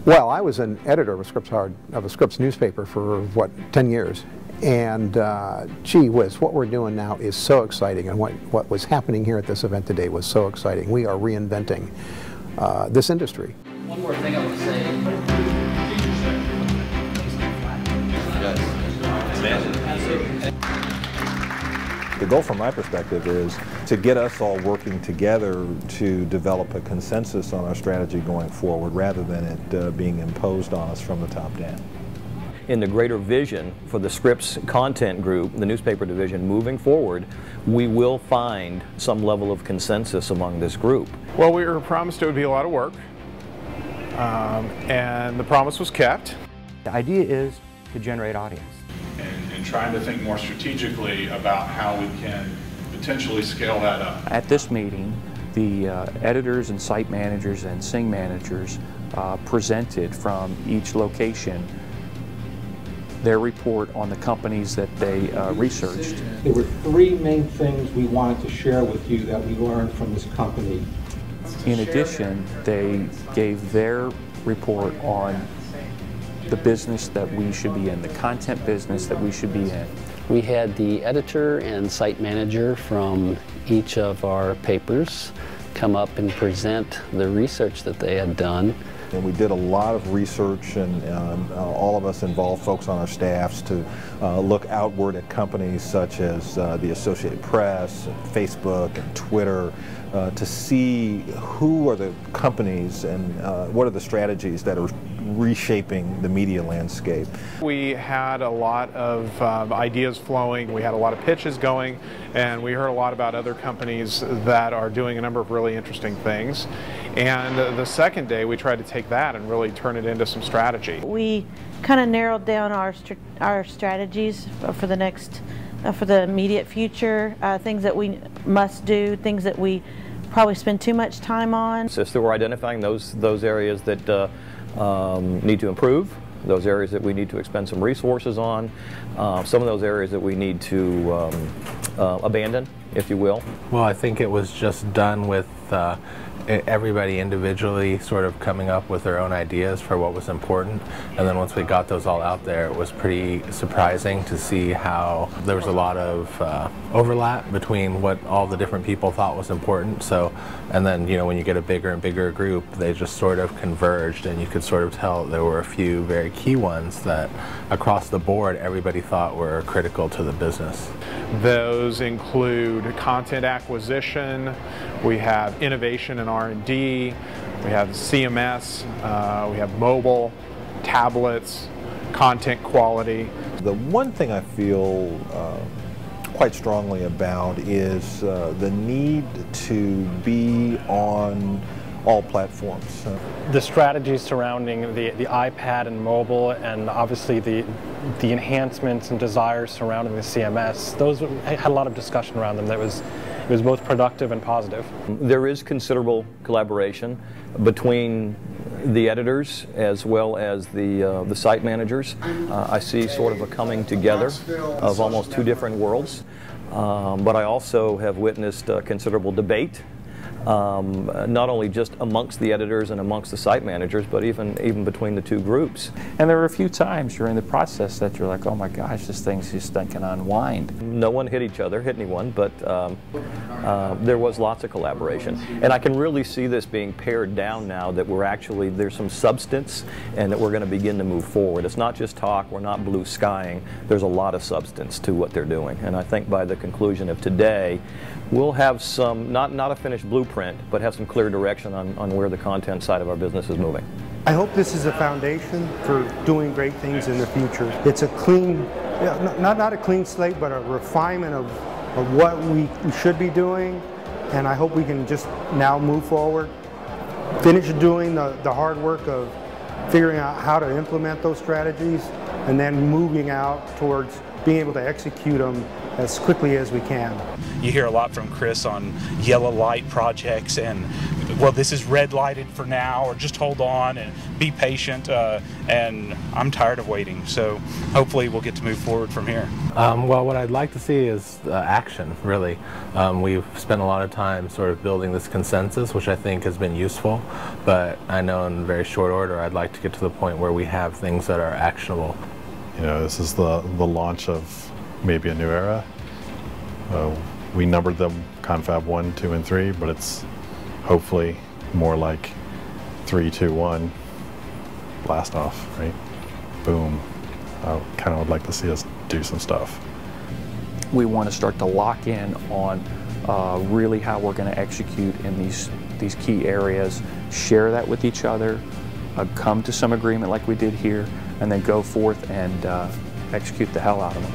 Well, I was an editor of a Scripps newspaper for, what, 10 years. And gee whiz, what we're doing now is so exciting, and what was happening here at this event today was so exciting. We are reinventing this industry. One more thing I would say. The goal from my perspective is to get us all working together to develop a consensus on our strategy going forward rather than it being imposed on us from the top down. In the greater vision for the Scripps content group, the newspaper division, moving forward, we will find some level of consensus among this group. Well, we were promised it would be a lot of work, and the promise was kept. The idea is to generate audience. And trying to think more strategically about how we can potentially scale that up. At this meeting, the editors and site managers and sing managers presented from each location their report on the companies that they researched. There were three main things we wanted to share with you that we learned from this company. In addition, they gave their report on the business that we should be in, the content business that we should be in. We had the editor and site manager from each of our papers come up and present the research that they had done. And we did a lot of research, and all of us involved folks on our staffs to look outward at companies such as the Associated Press, and Facebook, and Twitter, to see who are the companies and what are the strategies that are reshaping the media landscape. We had a lot of ideas flowing, we had a lot of pitches going, and we heard a lot about other companies that are doing a number of really interesting things. And the second day we tried to take that and really turn it into some strategy. We kind of narrowed down our strategies for the next, for the immediate future, things that we must do, things that we probably spend too much time on. So we're identifying those areas that need to improve, those areas that we need to expend some resources on, some of those areas that we need to abandon, if you will. Well, I think it was just done with everybody individually sort of coming up with their own ideas for what was important, and then once we got those all out there, it was pretty surprising to see how there was a lot of overlap between what all the different people thought was important. So, and then, you know, when you get a bigger and bigger group, they just sort of converged, and you could sort of tell there were a few very key ones that across the board everybody thought were critical to the business. Those include content acquisition, we have innovation and R&D, we have CMS, we have mobile, tablets, content quality. The one thing I feel quite strongly about is the need to be on all platforms. The strategies surrounding the iPad and mobile, and obviously the enhancements and desires surrounding the CMS, those had a lot of discussion around them that it was both productive and positive. There is considerable collaboration between the editors as well as the site managers. I see sort of a coming together of almost two different worlds, but I also have witnessed considerable debate, not only just amongst the editors and amongst the site managers, but even between the two groups. And there were a few times during the process that you're like, oh my gosh, this thing's just not going to unwind. No one hit anyone, but there was lots of collaboration. And I can really see this being pared down now that there's some substance and that we're going to begin to move forward. It's not just talk, we're not blue skying, there's a lot of substance to what they're doing. And I think by the conclusion of today, we'll have some, not a finished blueprint, but have some clear direction on where the content side of our business is moving. I hope this is a foundation for doing great things in the future. It's a clean, not a clean slate, but a refinement of what we should be doing, and I hope we can just now move forward, finish doing the hard work of figuring out how to implement those strategies, and then moving out towards being able to execute them as quickly as we can. You hear a lot from Chris on yellow light projects and well, this is red lighted for now, or just hold on and be patient, and I'm tired of waiting, so hopefully we'll get to move forward from here. Well, what I'd like to see is action, really. We've spent a lot of time sort of building this consensus, which I think has been useful, but I know in very short order I'd like to get to the point where we have things that are actionable. You know, this is the launch of maybe a new era. We numbered them ConFab 1, 2, and 3, but it's hopefully more like 3, 2, 1, blast off, right? Boom. I kind of would like to see us do some stuff. We want to start to lock in on really how we're going to execute in these key areas, share that with each other, come to some agreement like we did here, and then go forth and execute the hell out of them.